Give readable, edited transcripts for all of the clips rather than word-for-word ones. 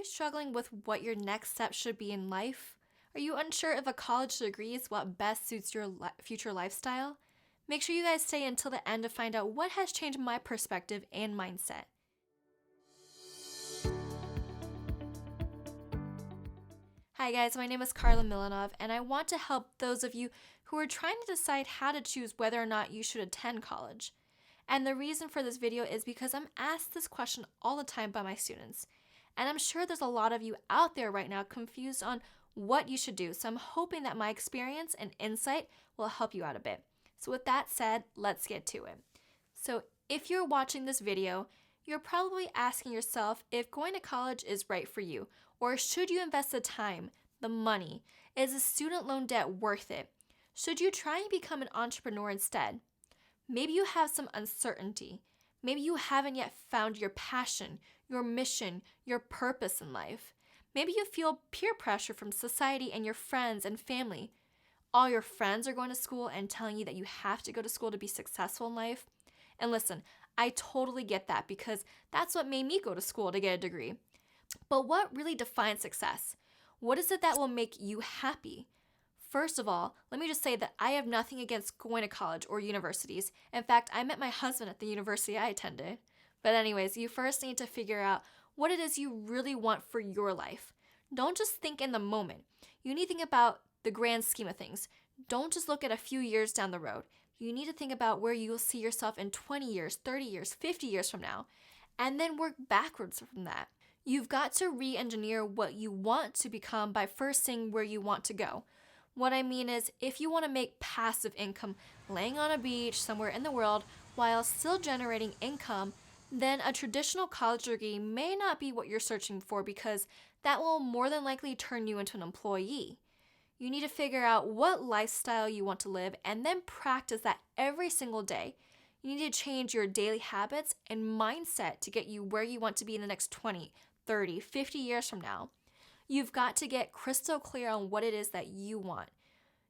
you struggling with what your next step should be in life? Are you unsure if a college degree is what best suits your future lifestyle? Make sure you guys stay until the end to find out what has changed my perspective and mindset. Hi guys, my name is Carla Milanov, and I want to help those of you who are trying to decide how to choose whether or not you should attend college. And the reason for this video is because I'm asked this question all the time by my students. And I'm sure there's a lot of you out there right now confused on what you should do. So I'm hoping that my experience and insight will help you out a bit. So with that said, let's get to it. So if you're watching this video, you're probably asking yourself if going to college is right for you, or should you invest the time, the money? Is the student loan debt worth it? Should you try and become an entrepreneur instead? Maybe you have some uncertainty. Maybe you haven't yet found your passion, your mission, your purpose in life. Maybe you feel peer pressure from society and your friends and family. All your friends are going to school and telling you that you have to go to school to be successful in life. And listen, I totally get that because that's what made me go to school to get a degree. But what really defines success? What is it that will make you happy? First of all, let me just say that I have nothing against going to college or universities. In fact, I met my husband at the university I attended. But anyways, you first need to figure out what it is you really want for your life. Don't just think in the moment. You need to think about the grand scheme of things. Don't just look at a few years down the road. You need to think about where you will see yourself in 20 years, 30 years, 50 years from now, and then work backwards from that. You've got to re-engineer what you want to become by first seeing where you want to go. What I mean is, if you want to make passive income laying on a beach somewhere in the world while still generating income, then a traditional college degree may not be what you're searching for because that will more than likely turn you into an employee. You need to figure out what lifestyle you want to live and then practice that every single day. You need to change your daily habits and mindset to get you where you want to be in the next 20, 30, 50 years from now. You've got to get crystal clear on what it is that you want.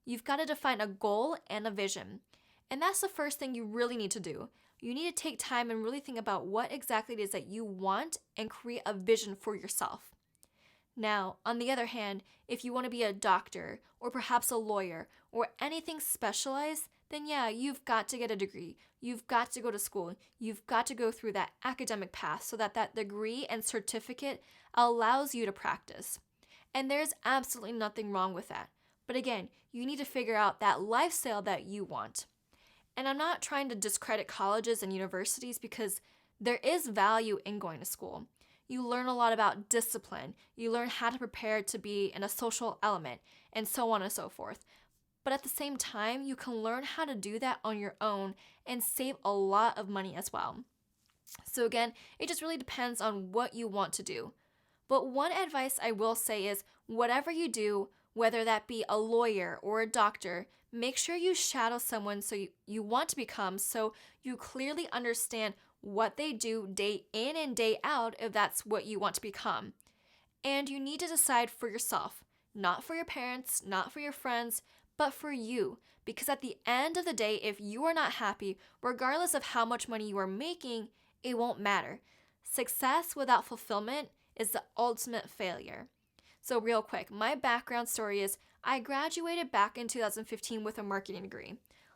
You've got to define a goal and a vision. And that's the first thing you really need to do. You need to take time and really think about what exactly it is that you want and create a vision for yourself. Now, on the other hand, if you want to be a doctor or perhaps a lawyer or anything specialized, then yeah, you've got to get a degree. You've got to go to school. You've got to go through that academic path so that degree and certificate allows you to practice. And there's absolutely nothing wrong with that. But again, you need to figure out that lifestyle that you want. And I'm not trying to discredit colleges and universities because there is value in going to school. You learn a lot about discipline. You learn how to prepare to be in a social element and so on and so forth. But at the same time, you can learn how to do that on your own and save a lot of money as well. So again, it just really depends on what you want to do. But one advice I will say is whatever you do, whether that be a lawyer or a doctor, make sure you shadow someone you want to become so you clearly understand what they do day in and day out if that's what you want to become. And you need to decide for yourself, not for your parents, not for your friends, but for you. Because at the end of the day, if you are not happy, regardless of how much money you are making, it won't matter. Success without fulfillment is the ultimate failure. So real quick, my background story is I graduated back in 2015 with a marketing degree.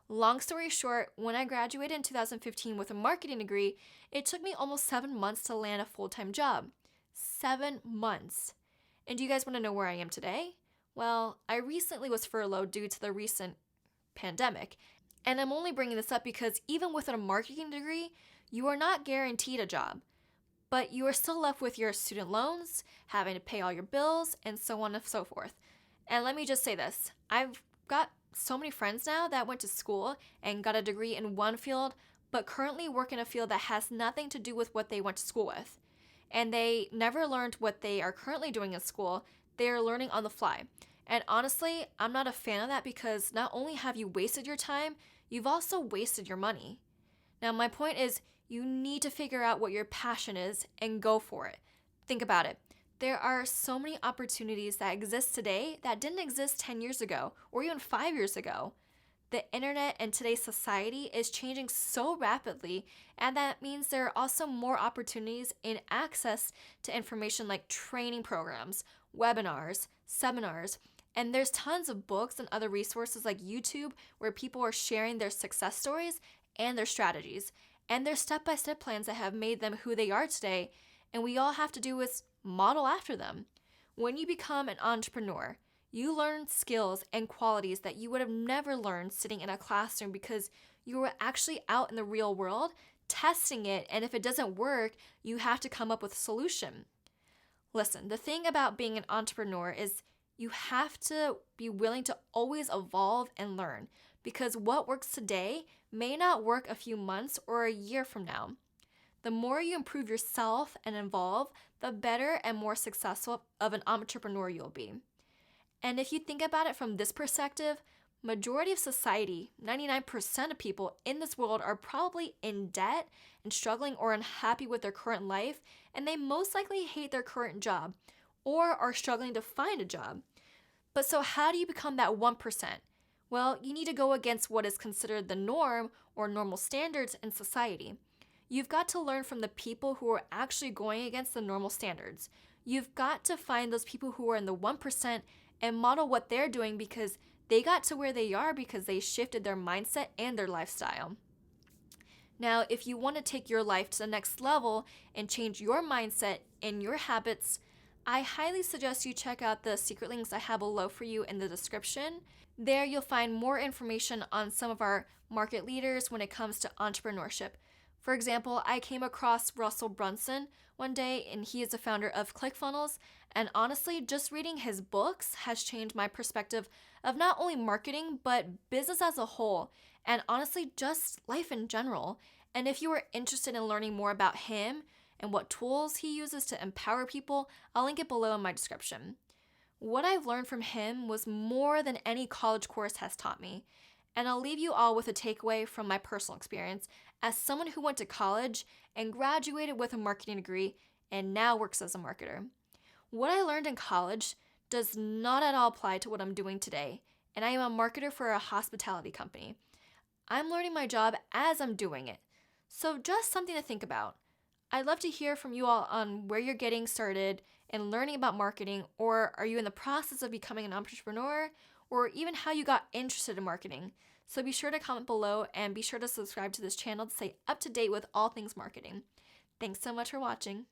Long story short, when I graduated in 2015 with a marketing degree, it took me almost 7 months to land a full-time job. 7 months. And do you guys want to know where I am today? Well, I recently was furloughed due to the recent pandemic. And I'm only bringing this up because even with a marketing degree, you are not guaranteed a job. But you are still left with your student loans, having to pay all your bills, and so on and so forth. And let me just say this. I've got so many friends now that went to school and got a degree in one field, but currently work in a field that has nothing to do with what they went to school with. And they never learned what they are currently doing in school. They are learning on the fly. And honestly, I'm not a fan of that because not only have you wasted your time, you've also wasted your money. Now, my point is you need to figure out what your passion is and go for it. Think about it. There are so many opportunities that exist today that didn't exist 10 years ago or even 5 years ago. The internet and today's society is changing so rapidly, and that means there are also more opportunities in access to information like training programs, webinars, seminars, and there's tons of books and other resources like YouTube where people are sharing their success stories and their strategies and their step-by-step plans that have made them who they are today, and we all have to do is model after them. When you become an entrepreneur, you learn skills and qualities that you would have never learned sitting in a classroom because you were actually out in the real world testing it, and if it doesn't work, you have to come up with a solution. Listen, the thing about being an entrepreneur is you have to be willing to always evolve and learn because what works today may not work a few months or a year from now. The more you improve yourself and evolve, the better and more successful of an entrepreneur you'll be. And if you think about it from this perspective, majority of society, 99% of people in this world are probably in debt and struggling or unhappy with their current life, and they most likely hate their current job or are struggling to find a job. But so how do you become that 1%? Well, you need to go against what is considered the norm or normal standards in society. You've got to learn from the people who are actually going against the normal standards. You've got to find those people who are in the 1% and model what they're doing because they got to where they are because they shifted their mindset and their lifestyle. Now, if you want to take your life to the next level and change your mindset and your habits, I highly suggest you check out the secret links I have below for you in the description. There you'll find more information on some of our market leaders when it comes to entrepreneurship. For example, I came across Russell Brunson one day, and he is the founder of ClickFunnels, and honestly, just reading his books has changed my perspective of not only marketing, but business as a whole, and honestly, just life in general. And if you are interested in learning more about him and what tools he uses to empower people, I'll link it below in my description. What I've learned from him was more than any college course has taught me, and I'll leave you all with a takeaway from my personal experience as someone who went to college and graduated with a marketing degree and now works as a marketer. What I learned in college does not at all apply to what I'm doing today, and I am a marketer for a hospitality company. I'm learning my job as I'm doing it, so just something to think about. I'd love to hear from you all on where you're getting started and learning about marketing, or are you in the process of becoming an entrepreneur, or even how you got interested in marketing. So be sure to comment below and be sure to subscribe to this channel to stay up to date with all things marketing. Thanks so much for watching.